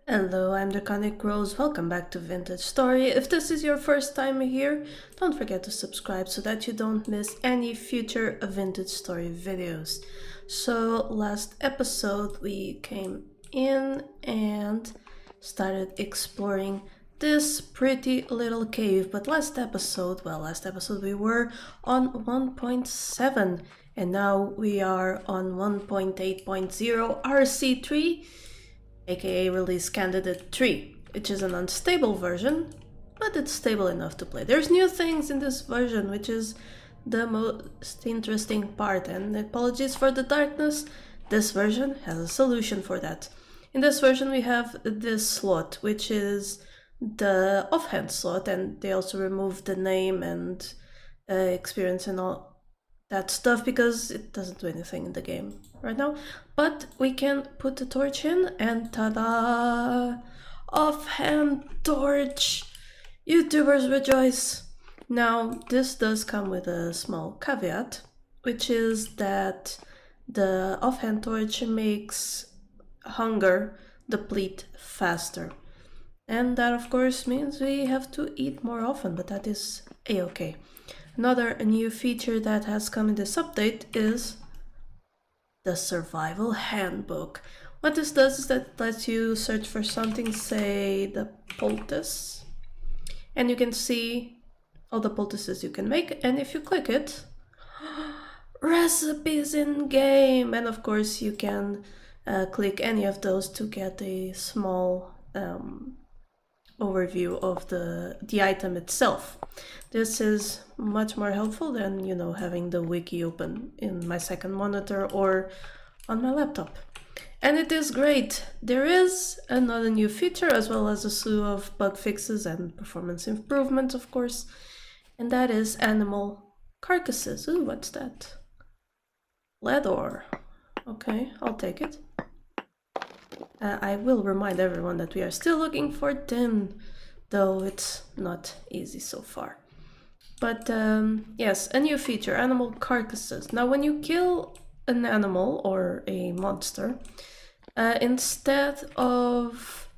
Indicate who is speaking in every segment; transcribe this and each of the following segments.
Speaker 1: Hello, I'm Draconicrose. Welcome back to Vintage Story. If this is your first time here, don't forget to subscribe so that you don't miss any future Vintage Story videos. So last episode we came in and started exploring this pretty little cave, but last episode we were on 1.7 and now we are on 1.8.0 RC3, aka Release Candidate 3, which is an unstable version, but it's stable enough to play. There's new things in this version, which is the most interesting part, and apologies for the darkness, this version has a solution for that. In this version we have this slot, which is the offhand slot, and they also removed the name and experience and all that stuff because it doesn't do anything in the game right now. But we can put the torch in and ta-da! Offhand torch! YouTubers rejoice! Now this does come with a small caveat, which is that the offhand torch makes hunger deplete faster. And that of course means we have to eat more often, but that is a-okay. Another new feature that has come in this update is the survival handbook. What this does is that it lets you search for something, say the poultice, and you can see all the poultices you can make, and if you click it, recipes in game, and of course you can click any of those to get a small overview of the item itself. This is much more helpful than, having the wiki open in my second monitor or on my laptop. And it is great. There is another new feature as well as a slew of bug fixes and performance improvements, of course, and that is animal carcasses. Ooh, what's that? Lead ore. Okay, I'll take it. I will remind everyone that we are still looking for tin, though it's not easy so far. But yes, a new feature, animal carcasses. Now when you kill an animal or a monster, instead of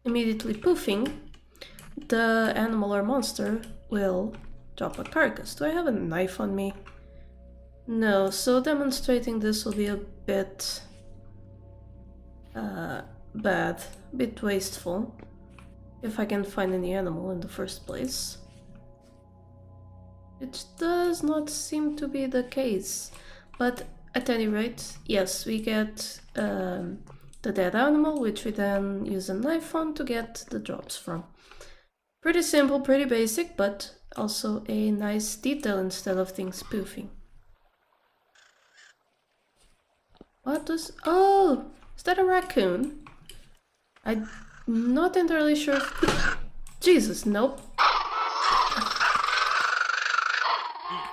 Speaker 1: immediately poofing, the animal or monster will drop a carcass. Do I have a knife on me? No, so demonstrating this will be a bit bad, a bit wasteful, if I can find any animal in the first place. It does not seem to be the case, but at any rate, yes, we get the dead animal, which we then use a knife on to get the drops from. Pretty simple, pretty basic, but also a nice detail instead of things poofing. What does... Oh! Is that a raccoon? I'm not entirely sure if... Jesus, nope.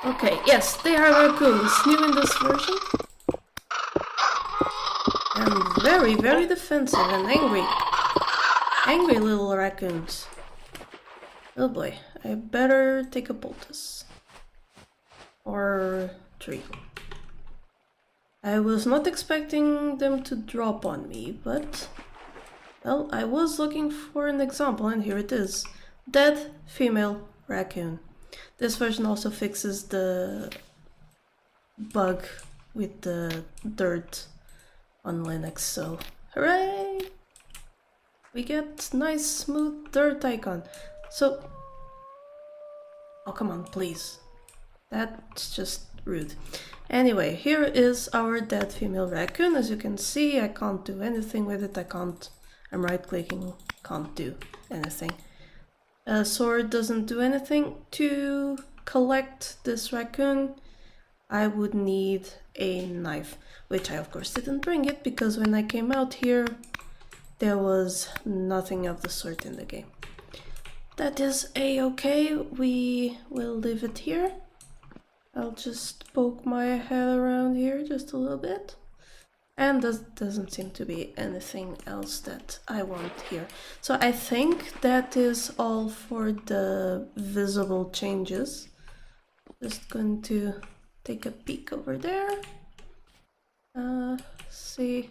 Speaker 1: Okay, yes, they are raccoons, new in this version. And very, very defensive and angry. Angry little raccoons. Oh boy, I better take a poultice. Or 3. I was not expecting them to drop on me, but... Well, I was looking for an example, and here it is. Dead female raccoon. This version also fixes the bug with the dirt on Linux, so hooray! We get nice smooth dirt icon. So... Oh, come on, please. That's just rude. Anyway, here is our dead female raccoon. As you can see, I can't do anything with it. I'm right clicking, can't do anything. Sword doesn't do anything. To collect this raccoon, I would need a knife, which I of course didn't bring it because when I came out here, there was nothing of the sort in the game. That is a-okay, we will leave it here. I'll just poke my head around here just a little bit. And there doesn't seem to be anything else that I want here. So I think that is all for the visible changes. Just going to take a peek over there. See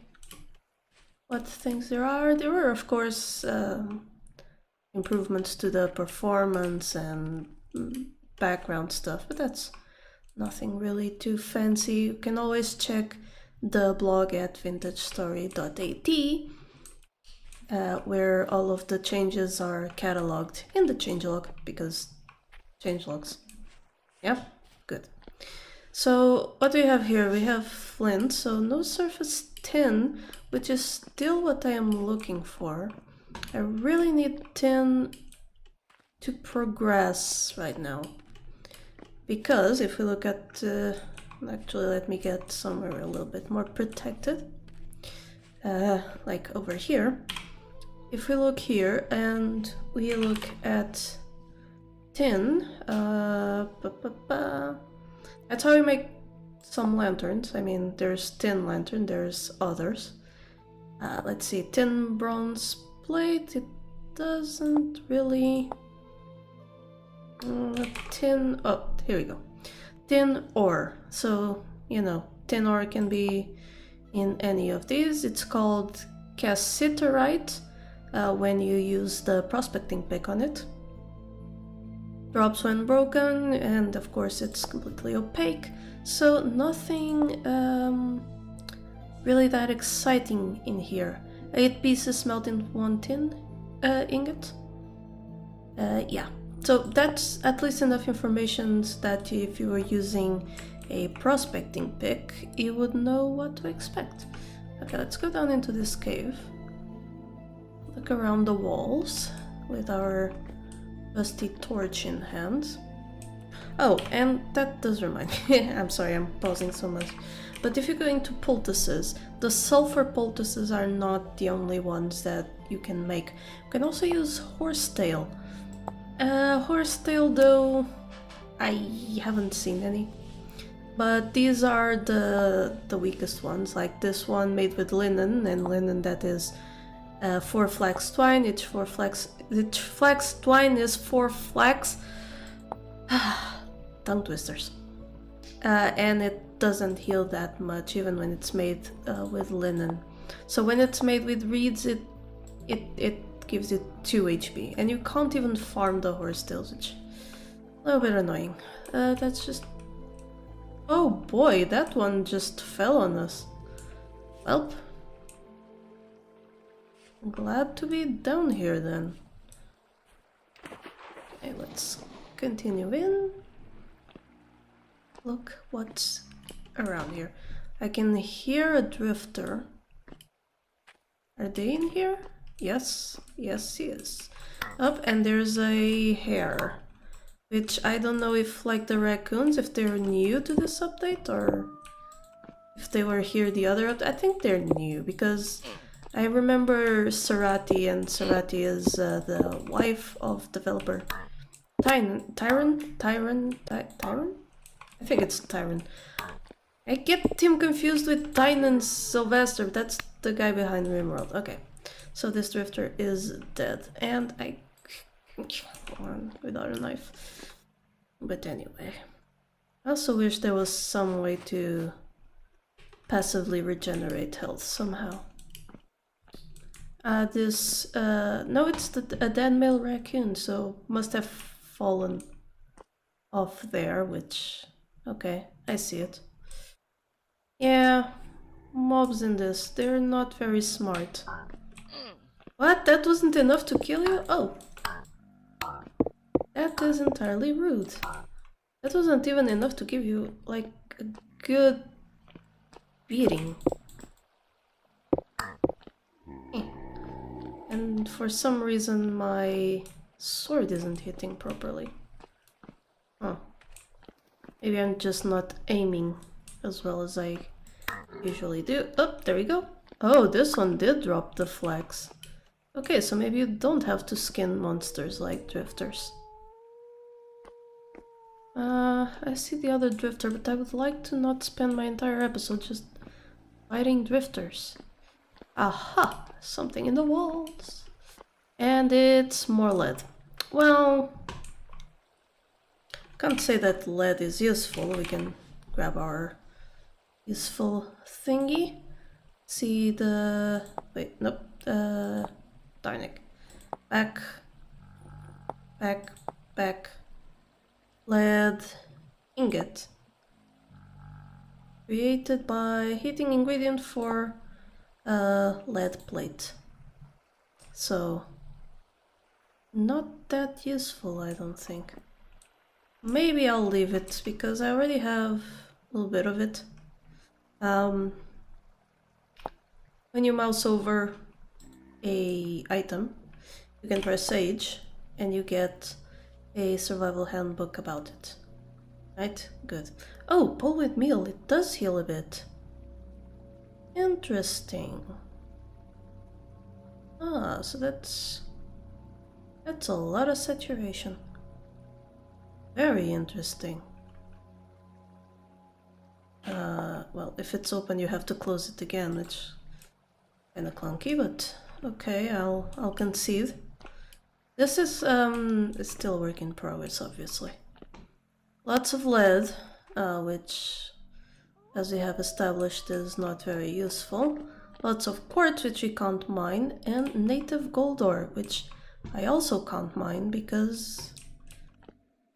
Speaker 1: what things there are. There were, of course, improvements to the performance and background stuff, but that's nothing really too fancy. You can always check the blog at vintagestory.at, where all of the changes are cataloged in the changelog, because changelogs. Yeah, good. So what do we have here? We have flint, so no surface tin, which is still what I am looking for. I really need tin to progress right now. Because if we look at, actually let me get somewhere a little bit more protected, like over here. If we look here and we look at tin, that's how we make some lanterns. I mean, there's tin lantern, there's others. Let's see, tin bronze plate, it doesn't really... tin, oh, here we go. Tin ore. So, you know, tin ore can be in any of these. It's called cassiterite when you use the prospecting pick on it. Drops when broken, and of course it's completely opaque, so nothing really that exciting in here. 8 pieces melt in 1 tin ingot. Yeah, so that's at least enough information that if you were using a prospecting pick, you would know what to expect. Okay, let's go down into this cave. Look around the walls with our rusty torch in hand. Oh, and that does remind me, I'm sorry I'm pausing so much, but if you're going to poultices, the sulfur poultices are not the only ones that you can make. You can also use horsetail. Horsetail though, I haven't seen any. But these are the weakest ones, like this one made with linen, and linen that is 4 flax twine, each flax twine is 4 flax. Tongue twisters. And it doesn't heal that much, even when it's made with linen. So when it's made with reeds, it gives you 2 HP, and you can't even farm the horsetails, which is a little bit annoying. That's just... Oh boy, that one just fell on us. Welp. Glad to be down here then. Okay, let's continue in. Look what's around here. I can hear a drifter. Are they in here? Yes, yes, yes. Up, and there's a hare, which I don't know if, like the raccoons, if they're new to this update or if they were here the other update. I think they're new because I remember Sarati, and Sarati is the wife of developer Tyron? I think it's Tyron. I get him confused with Tynan Sylvester. That's the guy behind Rimworld. Okay, so this drifter is dead, and I on without a knife. But anyway, I also wish there was some way to passively regenerate health somehow. No, it's a dead male raccoon, so must have fallen off there, which... Okay, I see it. Yeah, mobs in this, they're not very smart. What? That wasn't enough to kill you? Oh. That is entirely rude. That wasn't even enough to give you, like, a good beating. And for some reason my sword isn't hitting properly. Oh. Maybe I'm just not aiming as well as I usually do. Oh, there we go. Oh, this one did drop the flags. Okay, so maybe you don't have to skin monsters like drifters. I see the other drifter, but I would like to not spend my entire episode just fighting drifters. Aha! Something in the walls. And it's more lead. Well, can't say that lead is useful. We can grab our useful thingy. see the... wait, nope. Darn it. Back. Lead ingot. Created by heating ingredient for lead plate. So, not that useful, I don't think. Maybe I'll leave it because I already have a little bit of it. When you mouse over a item, you can press H and you get a survival handbook about it. Right? Good. Oh, pull with meal. It does heal a bit. Interesting. Ah, so that's a lot of saturation. Very interesting. Well, if it's open, you have to close it again, which kind of clunky, but okay, I'll concede. This is it's still a work in progress, obviously. Lots of lead, which, as we have established, is not very useful. Lots of quartz, which we can't mine, and native gold ore, which I also can't mine because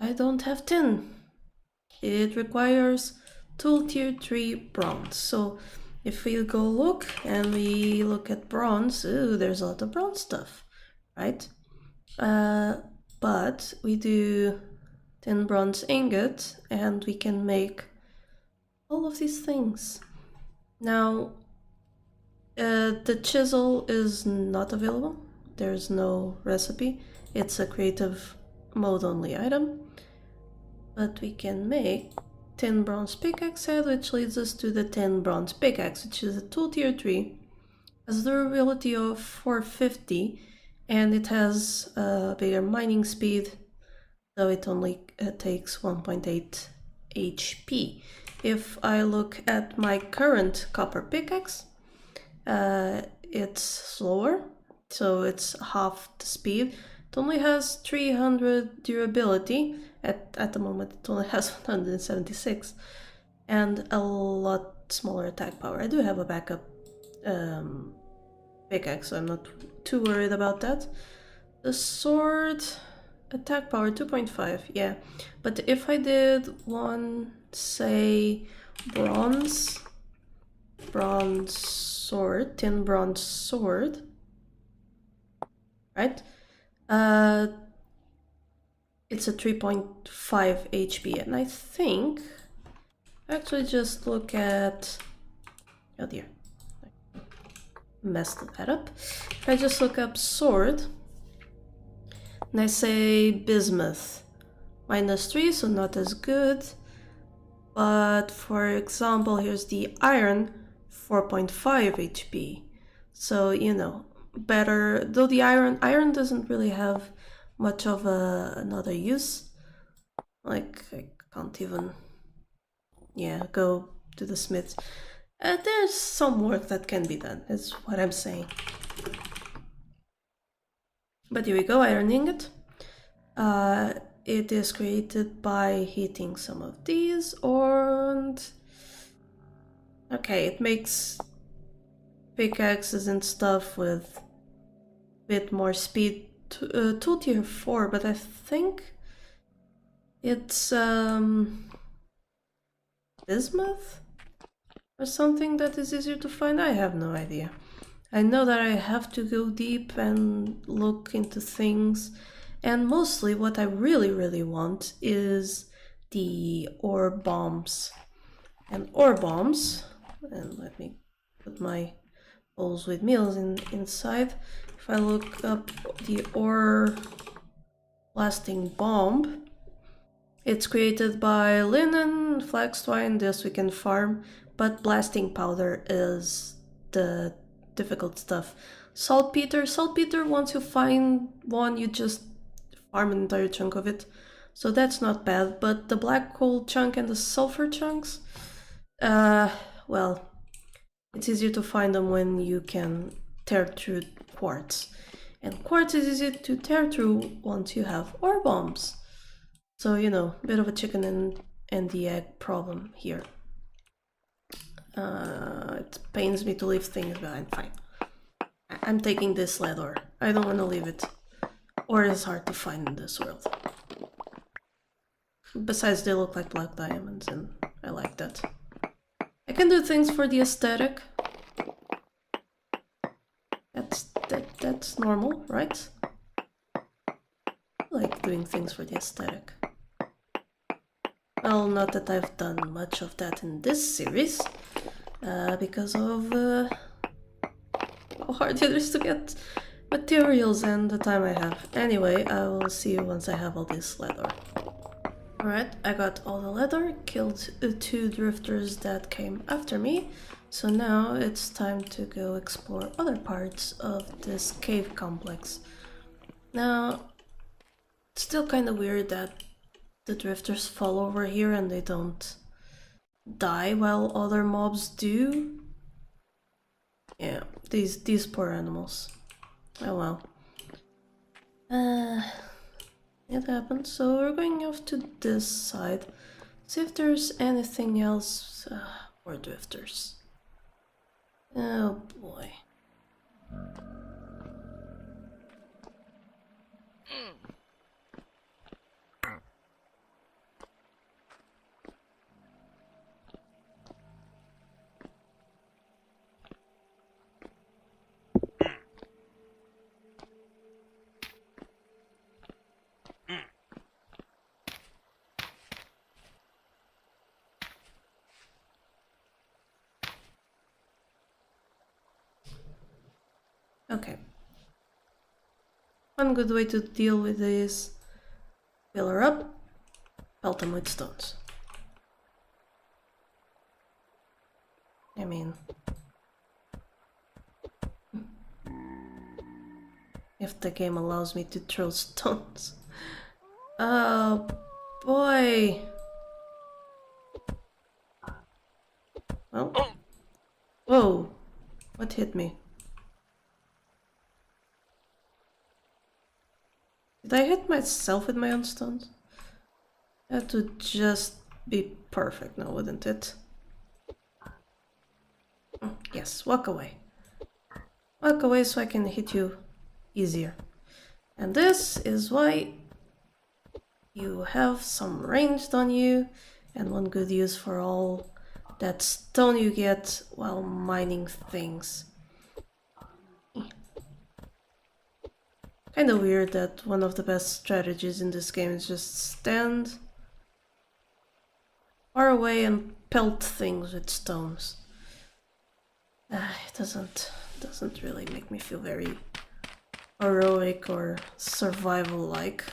Speaker 1: I don't have tin. It requires tool tier 3 bronze. So if we go look and we look at bronze, ooh, there's a lot of bronze stuff, right? But we do tin bronze ingot and we can make all of these things. Now, the chisel is not available. There's no recipe. It's a creative mode only item. But we can make tin bronze pickaxe head, which leads us to the tin bronze pickaxe, which is a tool tier 3. Has durability of 450 and it has a bigger mining speed, though it only takes 1.8 HP. If I look at my current copper pickaxe, it's slower, so it's half the speed. It only has 300 durability. At the moment it only has 176 and a lot smaller attack power. I do have a backup pickaxe, so I'm not too worried about that. The sword, attack power 2.5, yeah. But if I did one, say, bronze sword, tin bronze sword, right? It's a 3.5 HP, and I think actually just look at, oh dear, messed that up. If I just look up sword and I say bismuth, -3, so not as good. But for example, here's the iron, 4.5 HP. So, you know, better, though the iron doesn't really have much of another use. Like, I can't even, yeah, go to the smiths. There's some work that can be done, is what I'm saying. But here we go, iron ingot. It is created by heating some of these, and okay, it makes pickaxes and stuff with a bit more speed. Tool tier 4, but I think it's bismuth or something that is easier to find. I have no idea. I know that I have to go deep and look into things, and mostly what I really want is the ore bombs. And ore bombs, and let me put my bowls with meals inside. If I look up the ore blasting bomb, it's created by linen, flax twine, this we can farm, but blasting powder is the difficult stuff. Saltpeter, once you find one, you just farm an entire chunk of it, so that's not bad. But the black coal chunk and the sulfur chunks, well, it's easier to find them when you can tear through quartz, and quartz is easy to tear through once you have ore bombs. So, you know, a bit of a chicken and the egg problem here. It pains me to leave things behind. Fine. I'm taking this leather. I don't want to leave it. Or it's hard to find in this world. Besides, they look like black diamonds, and I like that. I can do things for the aesthetic. That's normal, right? I like doing things for the aesthetic. Well, not that I've done much of that in this series, because of how hard it is to get materials and the time I have. Anyway, I will see you once I have all this leather. Alright, I got all the leather, killed 2 drifters that came after me, so now it's time to go explore other parts of this cave complex. Now, it's still kind of weird that the drifters fall over here and they don't die while other mobs do. Yeah, these poor animals. Oh well. It happened, so we're going off to this side. See if there's anything else. More drifters. Oh boy. Okay. One good way to deal with this: fill her up, pelt them with stones. I mean, if the game allows me to throw stones. Oh boy. Well. Whoa. What hit me? Did I hit myself with my own stones? That would just be perfect now, wouldn't it? Yes, walk away. Walk away so I can hit you easier. And this is why you have some ranged on you, and one good use for all that stone you get while mining things. Kinda weird that one of the best strategies in this game is just stand far away and pelt things with stones. It doesn't really make me feel very heroic or survival-like.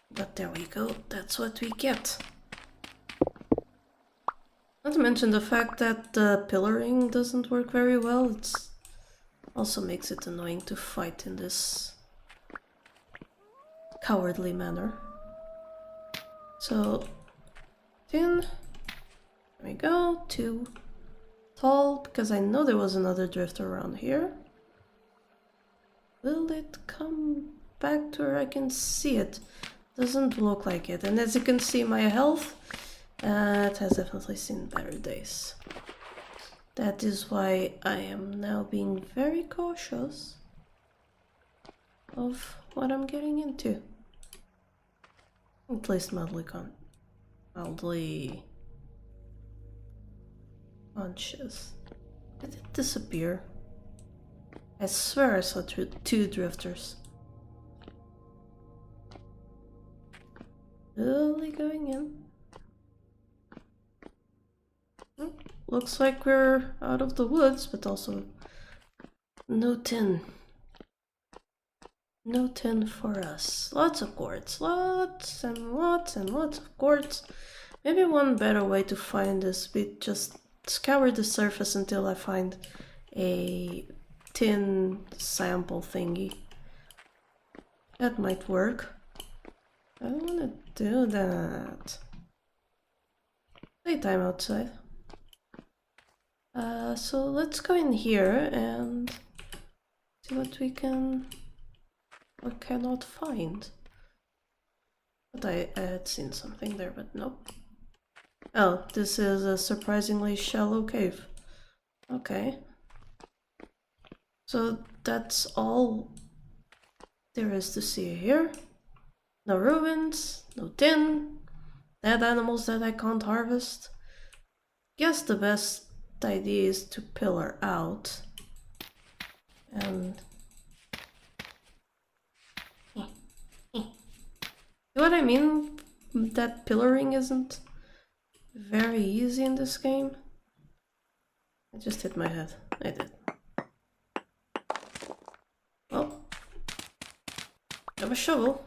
Speaker 1: But there we go, that's what we get. Not to mention the fact that the pillaring doesn't work very well, it also makes it annoying to fight in this cowardly manner. So, 10, there we go, 2 tall, because I know there was another drifter around here. Will it come back to where I can see it? Doesn't look like it, and as you can see, my health, it has definitely seen better days. That is why I am now being very cautious of what I'm getting into. At least mildly conscious. Did it disappear? I swear I saw 2 drifters. Slowly going in. Looks like we're out of the woods, but also no tin. No tin for us. Lots of quartz. Lots and lots and lots of quartz. Maybe one better way to find this bit, just scour the surface until I find a tin sample thingy. That might work. I don't want to do that. Playtime outside. So let's go in here and see what we can or cannot find. But I had seen something there, but nope. Oh, this is a surprisingly shallow cave. Okay. So that's all there is to see here. No ruins, no tin, dead animals that I can't harvest. Guess the best idea is to pillar out. And what I mean, that pillaring isn't very easy in this game. I just hit my head. I did. Well, I have a shovel.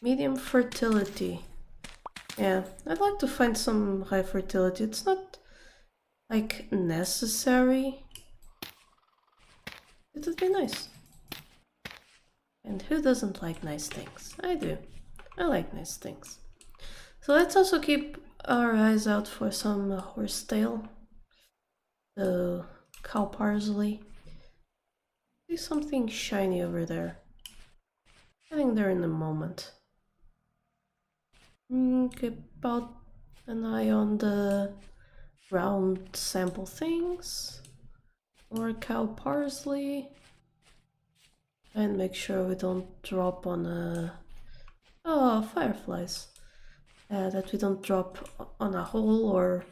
Speaker 1: Medium fertility. Yeah, I'd like to find some high fertility. It's not like necessary. It would be nice. And who doesn't like nice things? I do. I like nice things. So let's also keep our eyes out for some horsetail. The cow parsley. See something shiny over there. Getting there in a moment. Keep out an eye on the round sample things. More cow parsley. And make sure we don't drop on fireflies. That we don't drop on a hole or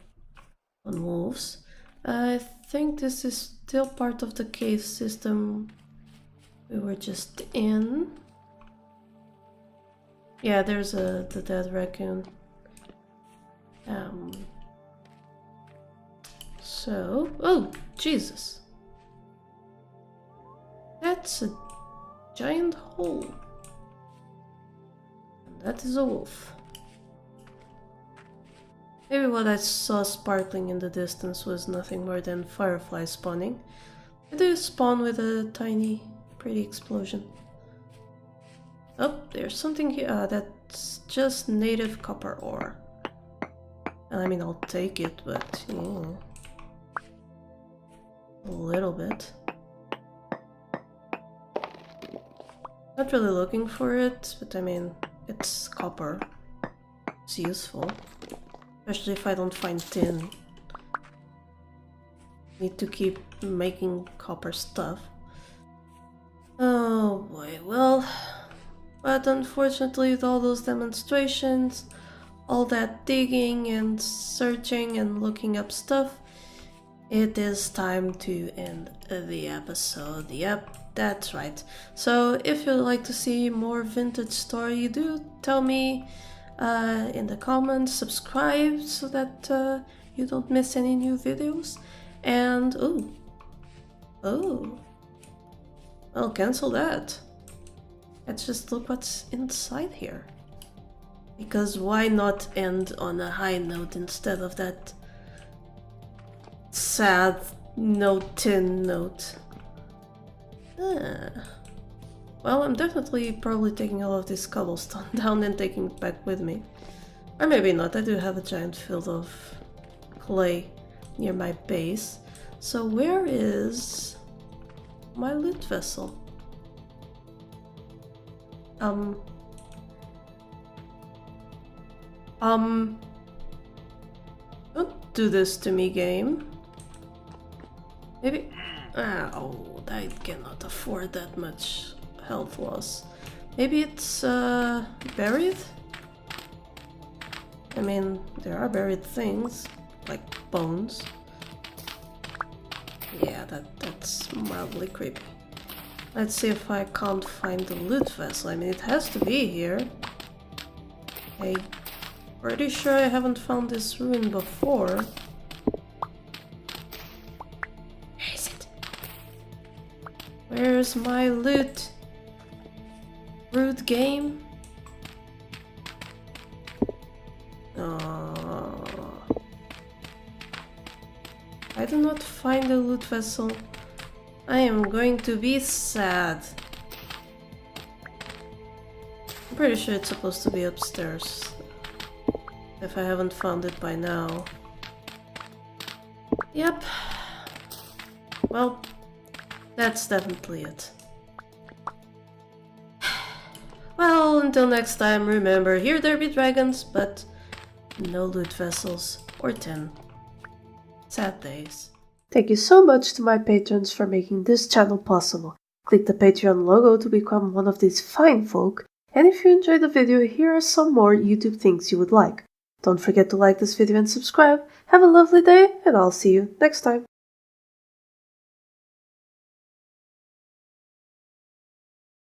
Speaker 1: on wolves. I think this is still part of the cave system we were just in. Yeah, there's the dead raccoon. So, oh Jesus, that's a giant hole, and that is a wolf. Maybe what I saw sparkling in the distance was nothing more than fireflies spawning. They do spawn with a tiny, pretty explosion. Oh, there's something here. That's just native copper ore. I mean, I'll take it, but yeah, a little bit. Not really looking for it, but I mean, it's copper. It's useful. Especially if I don't find tin. Need to keep making copper stuff. Oh boy, well... But unfortunately, with all those demonstrations, all that digging and searching and looking up stuff, it is time to end the episode. Yep, that's right. So if you'd like to see more vintage story, do tell me in the comments, subscribe so that you don't miss any new videos. And I'll cancel that. Let's just look what's inside here. Because why not end on a high note instead of that sad tin note? Well, I'm definitely probably taking all of this cobblestone down and taking it back with me. Or maybe not, I do have a giant field of clay near my base. So where is my loot vessel? Don't do this to me, game. Maybe... Oh, I cannot afford that much health loss. Maybe it's buried? I mean, there are buried things, like bones. Yeah, that's mildly creepy. Let's see if I can't find the loot vessel. I mean, it has to be here. I'm pretty sure I haven't found this ruin before. Where is it? Where's my loot? Rude game? Oh. I do not find the loot vessel. I am going to be sad. I'm pretty sure it's supposed to be upstairs. If I haven't found it by now. Yep. Well, that's definitely it. Well, until next time, remember, here there be dragons, but no loot vessels or tin. Sad days. Thank you so much to my patrons for making this channel possible. Click the Patreon logo to become one of these fine folk, and if you enjoyed the video, here are some more YouTube things you would like. Don't forget to like this video and subscribe. Have a lovely day, and I'll see you next time.